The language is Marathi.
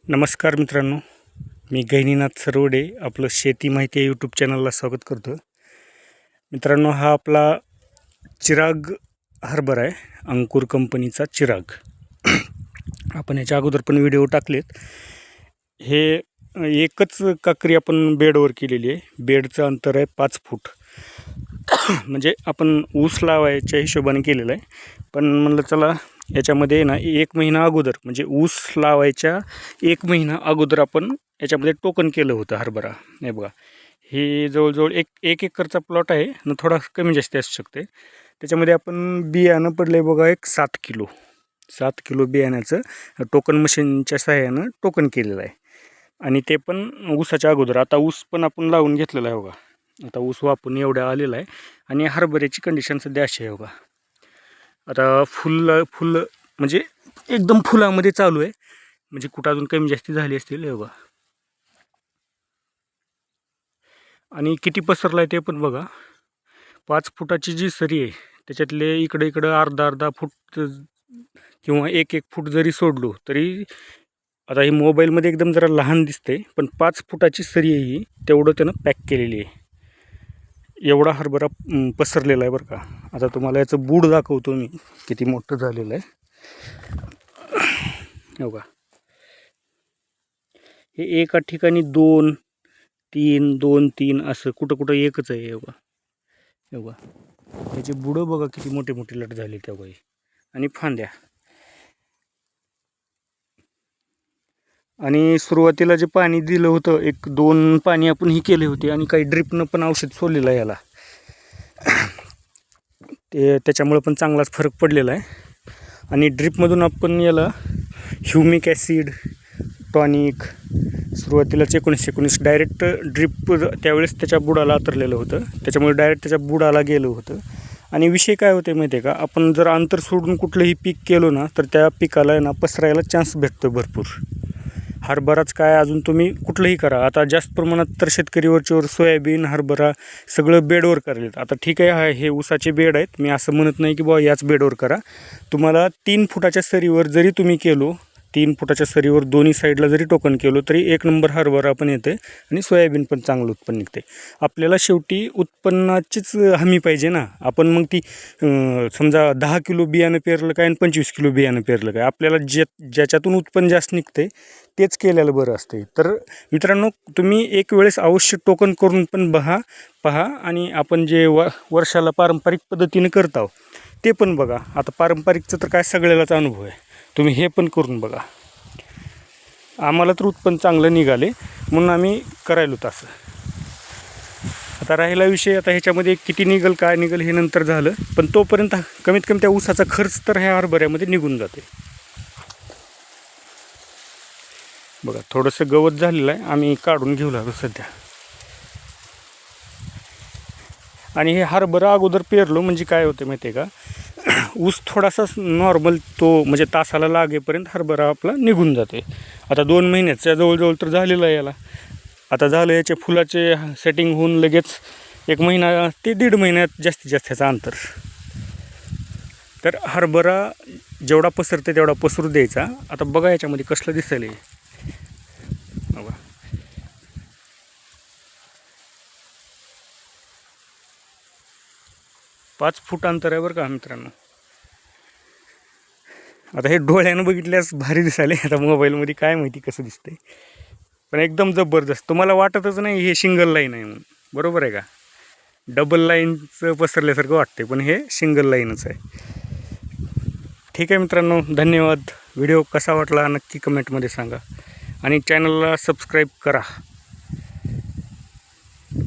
नमस्कार मित्रांनो, मी गहिनीनाथ सरवडे आपलं शेती माहिती या यूट्यूब चॅनलला स्वागत करतो. मित्रांनो, हा आपला चिराग हरभरा आहे, अंकुर कंपनीचा चिराग. आपण याच्या अगोदर पण व्हिडिओ टाकलेत. हे एकच काकरी आपण बेडवर केलेली आहे. बेडचं अंतर आहे 5 फूट. म्हणजे आपण ऊस लावायच्या हिशोबाने केलेलं आहे. पण म्हणलं चला याच्यामध्ये ना 1 महिना अगोदर, म्हणजे ऊस लावायच्या 1 महिना अगोदर आपण याच्यामध्ये टोकन केलं होतं हरभरा. हे बघा, हे जवळजवळ एक एकरचा प्लॉट आहे ना, थोडा कमी जास्त असू शकते. त्याच्यामध्ये आपण बियाणं पडलं आहे बघा, 7 किलो बियाण्याचं टोकन मशीनच्या सहाय्यानं टोकन केलेलं आहे. आणि ते पण ऊसाच्या अगोदर. आता ऊस पण आपण लावून घेतलेला आहे बघा. आता ऊस वापरून एवढा आलेला आहे. आणि हरभऱ्याची कंडिशन सध्या अशी आहे बघा. आता फुल म्हणजे एकदम फुलामध्ये चालू आहे. म्हणजे कुठं अजून कमी जास्ती झाली असतील हे बघा. आणि किती पसरला आहे ते पण बघा. 5 फुटाची जी सरी आहे त्याच्यातले इकडं अर्धा फूट किंवा 1 फूट जरी सोडलो तरी, आता ही मोबाईलमध्ये एकदम जरा लहान दिसते, पण 5 फुटाची सरी आहे ही, तेवढं त्यानं पॅक केलेली आहे. एवढा हरभरा पसरलेला आहे बरं का. आता तुम्हाला याचं बूड दाखवतो मी, किती मोठं झालेलं आहे. हो का, हे एका ठिकाणी 2, 3 असं कुठं एकच आहे. हे बघा, त्याचे बुडं बघा किती मोठे मोठे लट झाले तेव्हा. आणि फांद्या. आणि सुरुवातीला जे पाणी दिलं होतं, 1-2 पाणी आपण ही केले होते, आणि काही ड्रिपनं पण औषध सोडलेलं आहे याला. त्याच्यामुळे पण चांगलाच फरक पडलेला आहे. आणि ड्रिपमधून आपण याला ह्युमिक ॲसिड, टॉनिक सुरुवातीलाच 19 डायरेक्ट ड्रिप त्यावेळेस त्याच्या बुडाला उतरलेलं होतं. त्याच्यामुळे डायरेक्ट त्याच्या बुडाला गेलं होतं. आणि विषय काय होते माहिती आहे का, आपण जर अंतर सोडून कुठलंही पीक केलं ना, तर त्या पिकाला ना पसरायला चान्स भेटतो भरपूर. हरभराच काय, अजून तुम्ही कुठलंही करा. आता जास्त प्रमाणात तर शेतकरी वरचीवर सोयाबीन, हरभरा सगळं बेडवर करायला. आता ठीक आहे, हे ऊसाचे बेड आहेत, मी असं म्हणत नाही की बाबा याच बेडवर करा. तुम्हाला 3 फुटाच्या सरीवर जरी तुम्ही केलो, 3 फुटाच्या सरीवर दोन्ही साईडला जरी टोकन केलं तरी 1 नंबर हरभरा पण येते आणि सोयाबीन पण चांगलं उत्पन्न निघते. आपल्याला शेवटी उत्पन्नाचीच हमी पाहिजे ना. आपण मग ती समजा 10 किलो बियाणं पेरलं काय आणि 25 किलो बियाणं पेरलं काय, आपल्याला ज्याच्यातून उत्पन्न जास्त निघते तेच केलेलं बरं असते. तर मित्रांनो, तुम्ही एक वेळेस अवश्य टोकन करून पण पहा. आणि आपण जे वर्षाला पारंपरिक पद्धतीने करतो ते पण बघा. आता पारंपरिकचं तर काय सगळ्यालाच अनुभव आहे, तुम्ही हे पण करून बघा. आम्हाला तर उत्पन्न चांगलं निघाले म्हणून आम्ही करायलो तसं. आता राहिला विषय, आता ह्याच्यामध्ये किती निघल काय निघल हे नंतर झालं, पण तोपर्यंत कमीत कमी त्या ऊसाचा खर्च तर ह्या हरभऱ्यामध्ये निघून जाते. बघा, थोडंसं गवत झालेलं आहे, आम्ही काढून घेऊ लागलो सध्या. आणि हे हरभरा अगोदर पेरलो म्हणजे काय होते माहिती आहे का, ऊस थोडासा नॉर्मल तो म्हणजे तासाला लागेपर्यंत हरभरा आपला निघून जाते. आता 2 महिन्याच्या जवळजवळ तर झालेलं आहे याला. आता झालं याचे फुलाचे सेटिंग होऊन लगेच 1 महिना ते 1.5 महिन्यात जास्तीत जास्त ह्याचं अंतर. तर हरभरा जेवढा पसरते तेवढा पसरू द्यायचा. आता बघा याच्यामध्ये कसलं दिसेल. बघा, 5 फूट अंतर आहे बरं का मित्रांनो. आता हे डोळ्यानं बघितल्यास भारी दिसायले, आता मोबाईलमध्ये काय माहिती कसं दिसतंय, पण एकदम जबरदस्त. तुम्हाला वाटतच नाही हे सिंगल लाईन आहे म्हणून, बरोबर आहे का. डबल लाईनचं पसरल्यासारखं वाटते, पण हे सिंगल लाईनच आहे. ठीक आहे मित्रांनो, धन्यवाद. व्हिडिओ कसा वाटला नक्की कमेंटमध्ये सांगा आणि चॅनलला सबस्क्राईब करा.